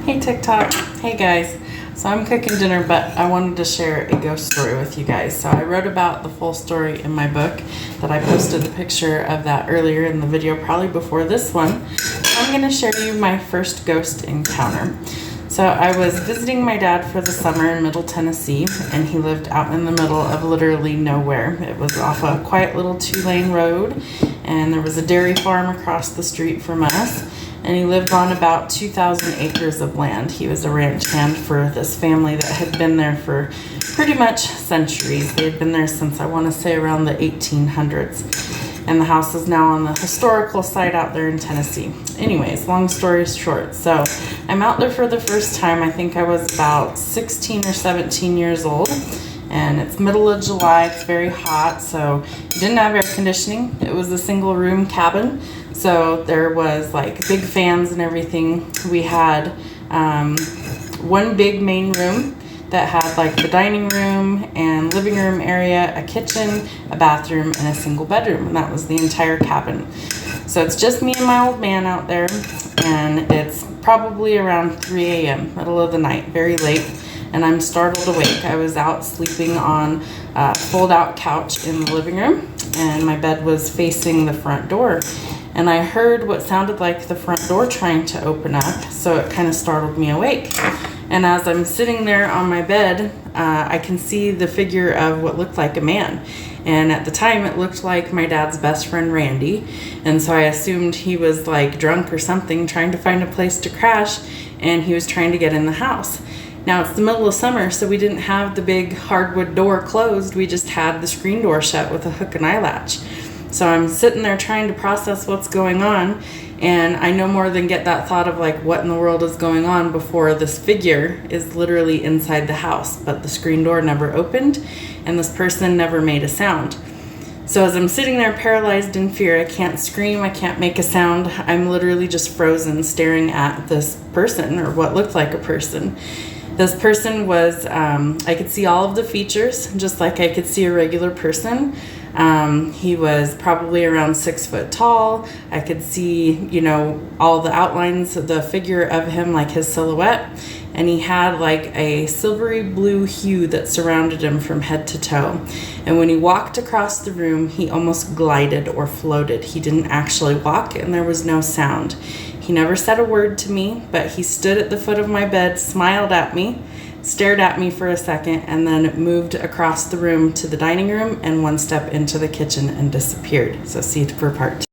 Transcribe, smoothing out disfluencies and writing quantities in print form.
Hey TikTok. Hey guys. So I'm cooking dinner, but I wanted to share a ghost story with you guys. So I wrote about the full story in my book that I posted a picture of that earlier in the video, probably before this one. I'm going to share you my first ghost encounter. So I was visiting my dad for the summer in Middle Tennessee, and he lived out in the middle of literally nowhere. It was off a quiet little 2-lane road, and there was a dairy farm across the street from us. And he lived on about 2,000 acres of land. He was a ranch hand for this family that had been there for pretty much centuries. They had been there since, I want to say, around the 1800s. And the house is now on the historical site out there in Tennessee. Anyways, long story short, so I'm out there for the first time. I think I was about 16 or 17 years old. And it's middle of July, it's very hot, so we didn't have air conditioning. It was a single room cabin, so there was like big fans and everything. We had one big main room that had like the dining room and living room area, a kitchen, a bathroom, and a single bedroom, and that was the entire cabin. So it's just me and my old man out there, and it's probably around 3 a.m., middle of the night, very late. And I'm startled awake. I was out sleeping on a fold-out couch in the living room, and my bed was facing the front door. And I heard what sounded like the front door trying to open up, so it kind of startled me awake. And as I'm sitting there on my bed, I can see the figure of what looked like a man. And at the time, it looked like my dad's best friend, Randy. And so I assumed he was like drunk or something, trying to find a place to crash, and he was trying to get in the house. Now it's the middle of summer, so we didn't have the big hardwood door closed. We just had the screen door shut with a hook and eye latch. So I'm sitting there trying to process what's going on, and I no more than get that thought of like, what in the world is going on, before this figure is literally inside the house, but the screen door never opened and this person never made a sound. So as I'm sitting there paralyzed in fear, I can't scream, I can't make a sound. I'm literally just frozen, staring at this person, or what looked like a person. This person was, I could see all of the features, just like I could see a regular person. He was probably around 6 foot tall. I could see, you know, all the outlines of the figure of him, like his silhouette. And he had like a silvery blue hue that surrounded him from head to toe. And when he walked across the room, he almost glided or floated. He didn't actually walk, and there was no sound. He never said a word to me, but he stood at the foot of my bed, smiled at me, stared at me for a second, and then moved across the room to the dining room and one step into the kitchen and disappeared. So see you for part 2.